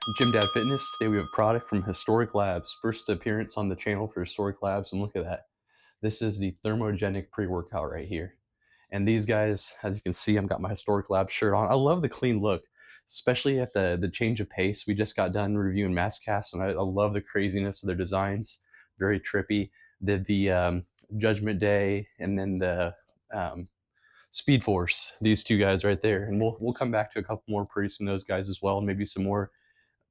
Gymdad Fitness. Today we have a product from Histroic Labs. First appearance on the channel for Histroic Labs, and look at that. This is the Thermogenic pre-workout right here. And these guys, as you can see, I've got my Histroic Labs shirt on. I love the clean look, especially at the change of pace. We just got done reviewing Masscast, and I love the craziness of their designs. Very trippy. Did the Judgment Day and then the Speed Force. These two guys right there, and we'll come back to a couple more pretty from those guys as well, and maybe some more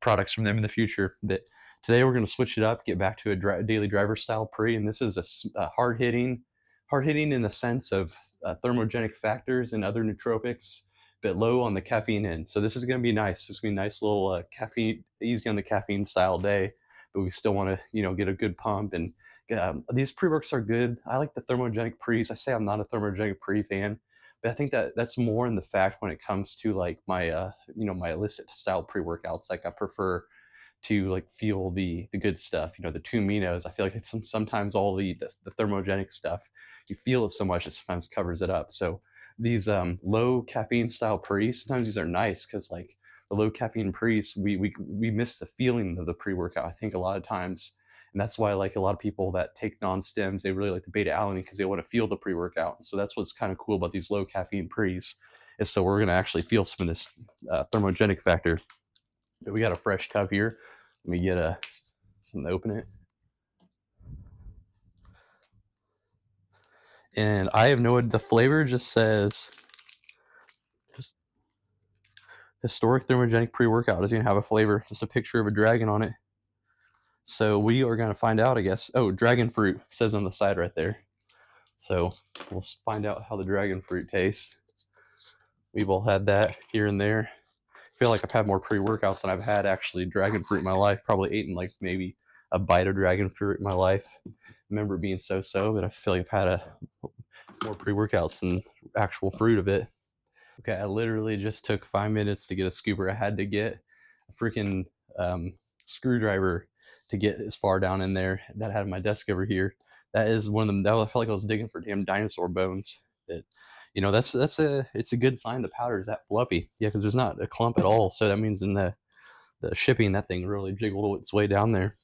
products from them in the future. But today we're going to switch it up, get back to a daily driver style pre, and this is a hard hitting in the sense of thermogenic factors and other nootropics, but low on the caffeine end. So this is going to be nice. This is going to be a nice little caffeine, easy on the caffeine style day, but we still want to get a good pump. And these pre works are good. I like the thermogenic pre's. I say I'm not a thermogenic pre fan, but I think that's more in the fact when it comes to like my my illicit style pre-workouts. Like I prefer to like feel the good stuff, the two aminos. I feel like it's sometimes all the thermogenic stuff, you feel it so much it sometimes covers it up. So these low caffeine style pre, sometimes these are nice because like the low caffeine pre's, we miss the feeling of the pre-workout, I think, a lot of times. And that's why like a lot of people that take non-stems, they really like the beta alanine because they want to feel the pre-workout. So that's what's kind of cool about these low caffeine pre's, is so we're going to actually feel some of this thermogenic factor. But we got a fresh tub here. Let me get something to open it. And I have no, the flavor just says just historic thermogenic pre-workout. It doesn't even have a flavor, just a picture of a dragon on it. So we are going to find out, I guess. Oh, Dragonfruit says on the side right there. So we'll find out how the Dragonfruit tastes. We've all had that here and there. I feel like I've had more pre-workouts than I've had actually Dragonfruit in my life. Probably eaten like maybe a bite of Dragonfruit in my life. I remember being so, but I feel like I've had more pre-workouts than actual fruit of it. Okay, I literally just took 5 minutes to get a scooper. I had to get a freaking screwdriver to get as far down in there that I had on my desk over here. That is one of them. I felt like I was digging for damn dinosaur bones. That, it's a good sign the powder is that fluffy. Yeah, because there's not a clump at all. So that means in the shipping, that thing really jiggled its way down there.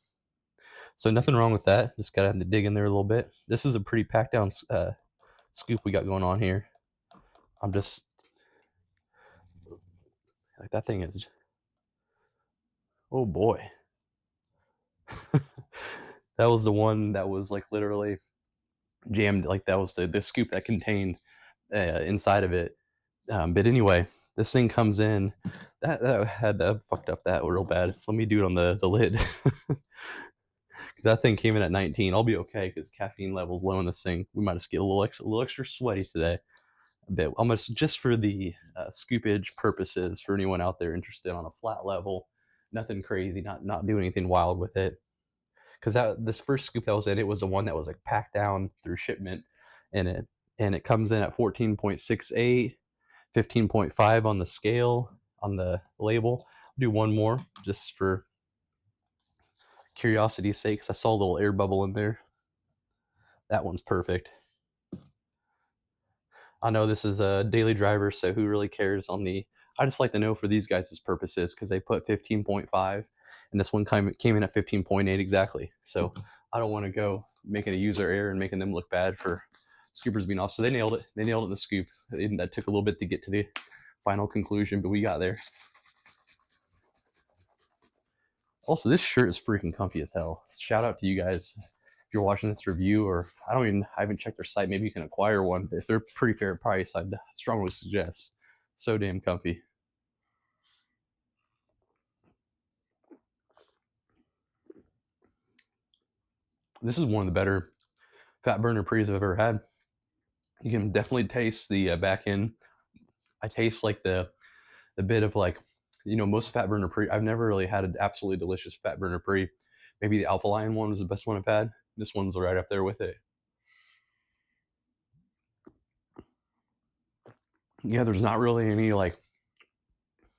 So nothing wrong with that. Just gotta have to dig in there a little bit. This is a pretty packed down scoop we got going on here. I'm just like, that thing is, oh boy. That was the one that was like literally jammed. Like that was the scoop that contained inside of it. But anyway, this thing comes in. That fucked up that real bad. Let me do it on the lid. Because that thing came in at 19. I'll be okay because caffeine level's low in this thing. We might just get a little extra sweaty today. A bit. Almost just for the scoopage purposes, for anyone out there interested on a flat level. Nothing crazy. Not doing anything wild with it. Because this first scoop that was in it was the one that was like packed down through shipment, and it comes in at 14.68, 15.5 on the scale on the label. I'll do one more just for curiosity's sake. I saw a little air bubble in there. That one's perfect. I know this is a daily driver, so who really cares on the. I just like to know for these guys' purposes because they put 15.5, and this one came in at 15.8 exactly. So I don't want to go making a user error and making them look bad for scoopers being off. So they nailed it. They nailed it in the scoop. That took a little bit to get to the final conclusion, but we got there. Also, this shirt is freaking comfy as hell. Shout out to you guys if you're watching this review, or I haven't checked their site. Maybe you can acquire one. If they're pretty fair price, I'd strongly suggest. So damn comfy. This is one of the better fat burner pre's I've ever had. You can definitely taste the back end. I taste like the bit of like, most fat burner pre. I've never really had an absolutely delicious fat burner pre. Maybe the Alpha Lion one was the best one I've had. This one's right up there with it. Yeah, there's not really any like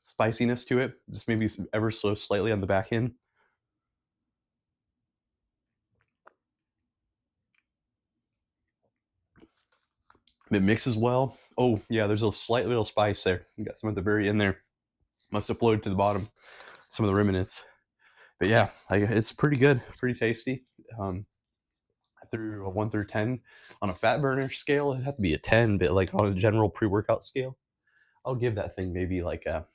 spiciness to it. Just maybe ever so slightly on the back end. It mixes well. Oh yeah, there's a slight little spice there. You got some at the very end there. Must have flowed to the bottom. some of the remnants. But yeah, it's pretty good, pretty tasty. Um, through a 1 through 10 on a fat burner scale, it'd have to be a 10. But like on a general pre-workout scale, I'll give that thing maybe like a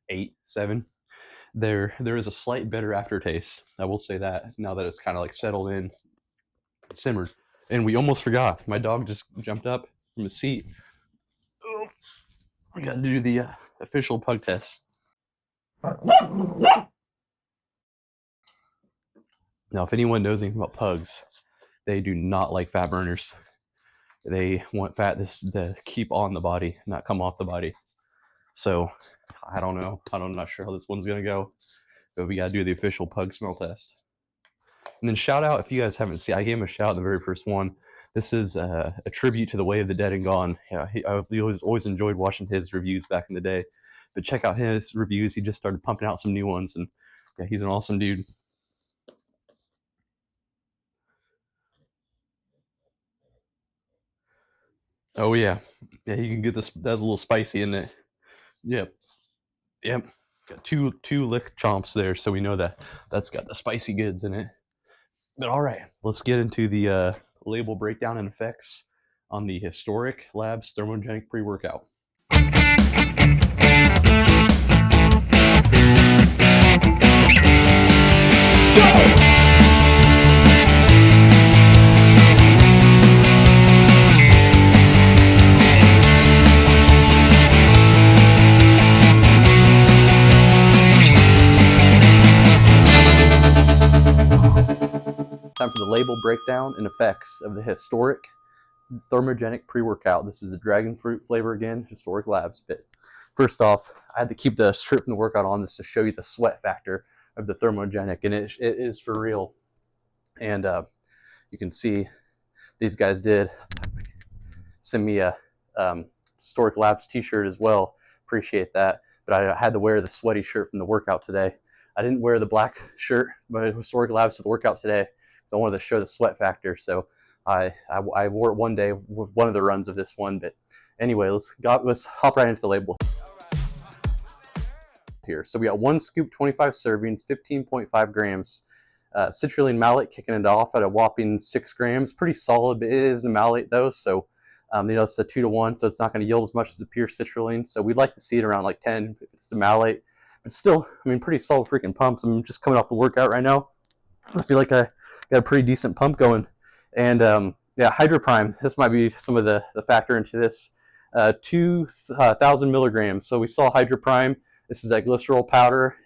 8, 7. There is a slight bitter aftertaste. I will say that now that it's kind of like settled in, simmered. And we almost forgot. My dog just jumped up from the seat. Oh, we got to do the official pug test. Now, if anyone knows anything about pugs, they do not like fat burners. They want fat to keep on the body, not come off the body. So I don't know. I'm not sure how this one's gonna go, but we gotta do the official pug smell test. And then shout out if you guys haven't seen. I gave him a shout the very first one. This is a tribute to the Way of the Dead and Gone. Yeah, I always enjoyed watching his reviews back in the day. But check out his reviews. He just started pumping out some new ones, and yeah, he's an awesome dude. Oh yeah, yeah. You can get this. That's a little spicy in it. Yep, yep. Got two lick chomps there, so we know that that's got the spicy goods in it. But all right, let's get into the label breakdown and effects on the Histroic Labs Thermogenic Pre-Workout. Time for the label breakdown and effects of the Histroic Thermogenic Pre-Workout. This is a Dragonfruit flavor again, Histroic Labs. But first off, I had to keep the strip from the workout on this to show you the sweat factor of the Thermogenic, and it is for real. And you can see these guys did send me a Historic Labs t-shirt as well. Appreciate that. But I had to wear the sweaty shirt from the workout today. I didn't wear the black shirt, but Historic Labs for the workout today. So I wanted to show the sweat factor. So I wore it one day with one of the runs of this one. But anyway, let's hop right into the label here. So we got 1 scoop, 25 servings, 15.5 grams. Citrulline malate kicking it off at a whopping 6 grams. Pretty solid, but it is a malate though, so it's a 2-to-1, so it's not going to yield as much as the pure citrulline. So we'd like to see it around like 10 if it's the malate. But still, I mean, pretty solid freaking pumps. I'm just coming off the workout right now. I feel like I got a pretty decent pump going. And yeah, Hydroprime. This might be some of the factor into this. 2,000 milligrams. So we saw Hydroprime. This is that glycerol powder.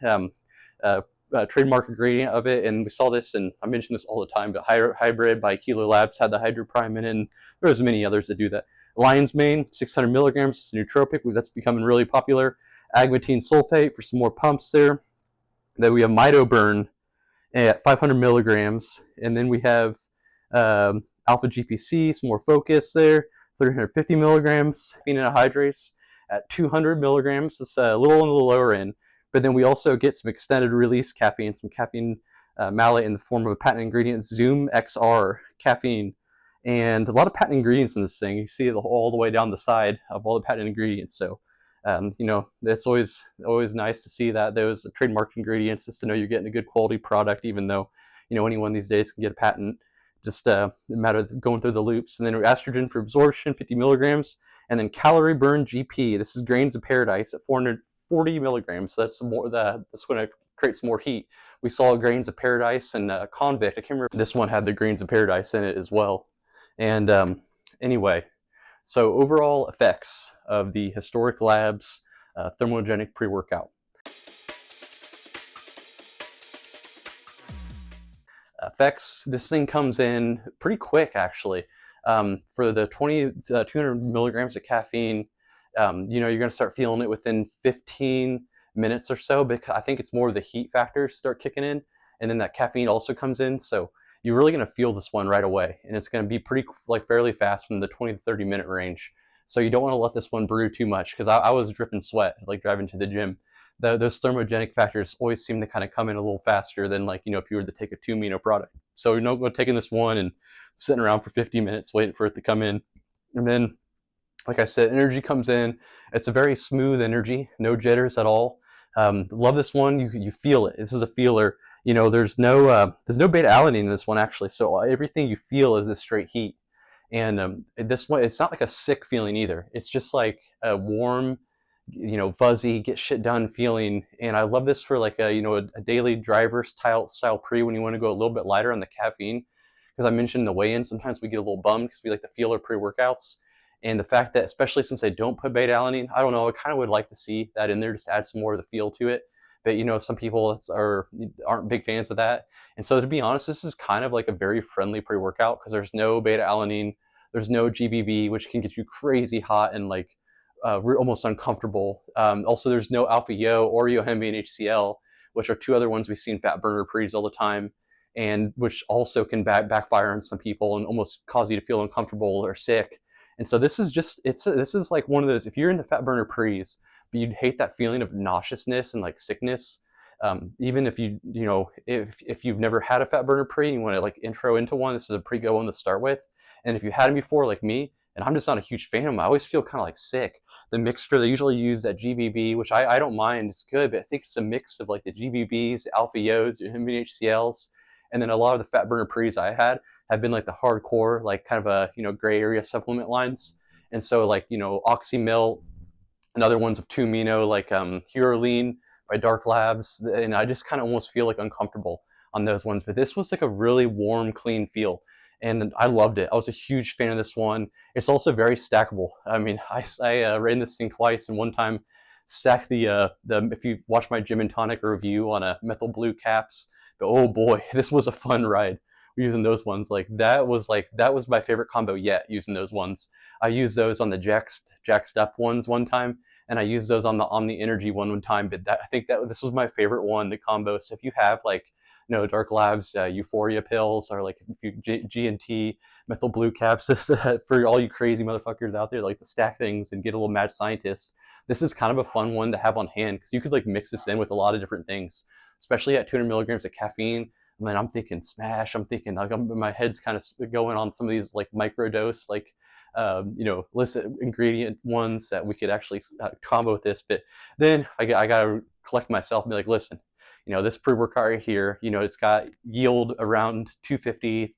Trademark ingredient of it, and we saw this, and I mention this all the time, but Hybrid by Kilo Labs had the Hydroprime in it, and there's many others that do that. Lion's Mane, 600 milligrams, it's a nootropic, that's becoming really popular. Agmatine sulfate for some more pumps there. Then we have Mitoburn at 500 milligrams, and then we have Alpha GPC, some more focus there, 350 milligrams. Phenohydrase at 200 milligrams, it's a little on the lower end. But then we also get some extended release caffeine, some caffeine malate in the form of a patent ingredient, Zoom XR caffeine. And a lot of patent ingredients in this thing. You see it all the way down the side of all the patent ingredients. So, it's always nice to see that those trademark ingredients, just to know you're getting a good quality product, even though, anyone these days can get a patent. Just a matter of going through the loops. And then estrogen for absorption, 50 milligrams. And then calorie burn GP. This is grains of paradise at 440 milligrams. So that's more that's going to create some more heat. We saw grains of paradise and convict. I can't remember. This one had the grains of paradise in it as well. And anyway, so overall effects of the Histroic Labs Thermogenic Pre-Workout. Effects, this thing comes in pretty quick actually. For the 200 milligrams of caffeine, you're going to start feeling it within 15 minutes or so, because I think it's more the heat factors start kicking in, and then that caffeine also comes in. So you're really going to feel this one right away, and it's going to be fairly fast from the 20 to 30 minute range. So you don't want to let this one brew too much, because I was dripping sweat like driving to the gym. Those thermogenic factors always seem to kind of come in a little faster than if you were to take a 2 amino product. So you're not taking this one and sitting around for 50 minutes waiting for it to come in. And then, like I said, energy comes in. It's a very smooth energy, no jitters at all. Love this one. You feel it. This is a feeler. There's no beta alanine in this one actually. So everything you feel is a straight heat. And this one, it's not like a sick feeling either. It's just like a warm, fuzzy, get shit done feeling. And I love this for like a daily driver style pre when you want to go a little bit lighter on the caffeine. Because I mentioned the weigh-in, sometimes we get a little bummed because we like to feel our pre-workouts. And the fact that, especially since they don't put beta alanine, I don't know, I kind of would like to see that in there just to add some more of the feel to it. But some people aren't big fans of that. And so to be honest, this is kind of like a very friendly pre-workout because there's no beta alanine, there's no GBB, which can get you crazy hot and like almost uncomfortable. Also, there's no alpha yo or yohimbe and HCl, which are two other ones we see in fat burner pre's all the time, and which also can backfire on some people and almost cause you to feel uncomfortable or sick. And so this is like one of those, if you're into fat burner pre's, but you'd hate that feeling of nauseousness and like sickness, even if if you've never had a fat burner pre and you want to like intro into one, this is a pretty good one to start with. And if you had them before like me, and I'm just not a huge fan of them, I always feel kind of like sick. The mixture they usually use, that GBB, which I don't mind, it's good, but I think it's a mix of like the GBBs, the alpha yos, the HCLs, and then a lot of the fat burner pre's I had have been like the hardcore, like kind of a gray area supplement lines. And so like Oxymelt and other ones of 2-amino like Hurolene by Dark Labs, and I just kind of almost feel like uncomfortable on those ones. But this was like a really warm, clean feel, and I loved it. I was a huge fan of this one. It's also very stackable. I mean, I ran this thing twice, and one time stacked the if you watch my Gym and Tonic review on a methyl blue caps, but oh boy, this was a fun ride using those ones. That was my favorite combo yet, using those ones. I used those on the Jacked Up ones one time, and I used those on the Omni Energy one time. But I think that this was my favorite one, the combo. So if you have like Dark Labs Euphoria pills, or like if you G&T methyl blue caps, this for all you crazy motherfuckers out there like to stack things and get a little mad scientist, this is kind of a fun one to have on hand because you could like mix this in with a lot of different things, especially at 200 milligrams of caffeine. I mean, I'm thinking smash. I'm thinking like my head's kind of going on some of these like microdose, like illicit ingredient ones that we could actually combo with this. But then I got to collect myself and be like, listen, this pre-workout right here, it's got yield around 250,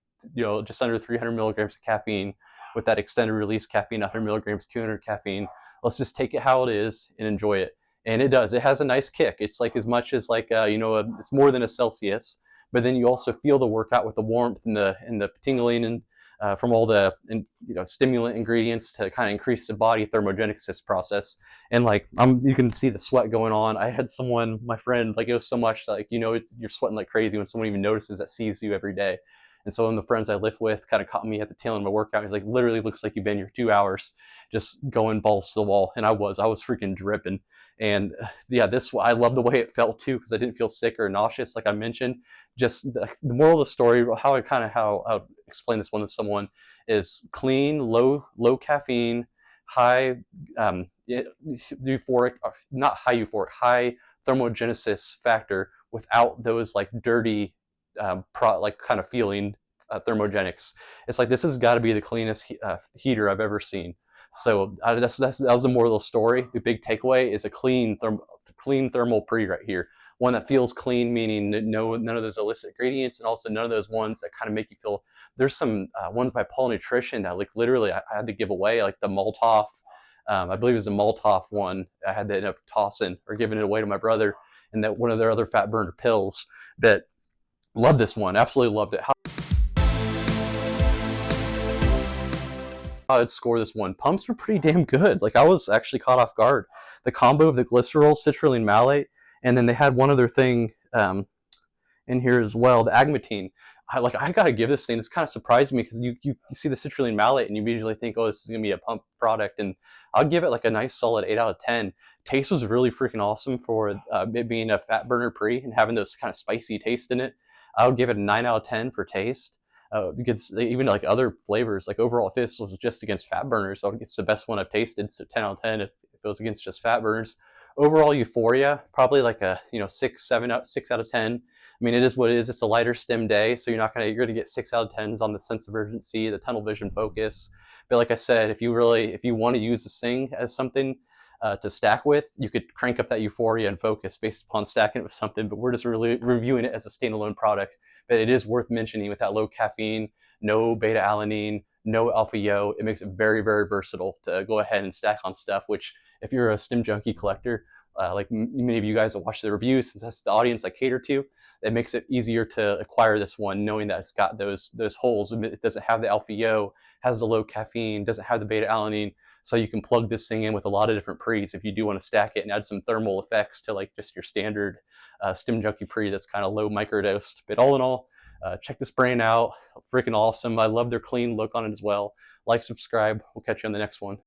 just under 300 milligrams of caffeine with that extended release caffeine, 100 milligrams, 200 caffeine. Let's just take it how it is and enjoy it. And it does. It has a nice kick. It's like as much as like it's more than a Celsius, but then you also feel the workout with the warmth and the tingling and from all the stimulant ingredients to kind of increase the body thermogenesis process. And like you can see the sweat going on. I had my friend, like it was so much like you're sweating like crazy when someone even notices that sees you every day. And so one of the friends I live with kind of caught me at the tail end of my workout. He's like, literally looks like you've been here 2 hours just going balls to the wall. And I was freaking dripping. And yeah, I love the way it felt too, because I didn't feel sick or nauseous, like I mentioned. Just the moral of the story, how I explain this one to someone is clean, low caffeine, high euphoric, not high euphoric, high thermogenesis factor without those like dirty, like kind of feeling thermogenics. It's like this has got to be the cleanest heater I've ever seen. So that was the moral of the story. The big takeaway is a clean thermal pre right here. One that feels clean, meaning none of those illicit ingredients, and also none of those ones that kind of make you feel. There's some ones by Paul Nutrition that like literally I had to give away, like the Maltov. I believe it was a Maltov one. I had to end up tossing or giving it away to my brother, and that one of their other fat burner pills. But loved this one, absolutely loved it. I'd score this one. Pumps were pretty damn good. Like I was actually caught off guard. The combo of the glycerol, citrulline malate, and then they had one other thing in here as well, the agmatine. I gotta give this thing. This kind of surprised me because you see the citrulline malate and you immediately think, oh, this is gonna be a pump product, and I'll give it like a nice solid 8 out of 10. Taste was really freaking awesome for it being a fat burner pre and having those kind of spicy taste in it. I would give it a 9 out of 10 for taste. Because even like other flavors, like overall, if this was just against fat burners, so it's the best one I've tasted. So 10 out of 10 if it was against just fat burners. Overall, Euphoria probably like a 6 out of 10. I mean, it is what it is. It's a lighter stem day, so you're gonna get 6 out of 10s on the sense of urgency, the tunnel vision focus. But like I said, if you want to use this thing as something, to stack with. You could crank up that euphoria and focus based upon stacking it with something, but we're just really reviewing it as a standalone product. But it is worth mentioning with that low caffeine, no beta alanine, no alpha yo. It makes it very, very versatile to go ahead and stack on stuff, which if you're a stim junkie collector, like many of you guys that watch the reviews, since that's the audience I cater to, it makes it easier to acquire this one, knowing that it's got those holes. It doesn't have the alpha yo, has the low caffeine, doesn't have the beta alanine, so you can plug this thing in with a lot of different pre's if you do want to stack it and add some thermal effects to like just your standard stim junkie pre that's kind of low microdosed. But all in all, check this brand out. Freaking awesome. I love their clean look on it as well. Like, subscribe. We'll catch you on the next one.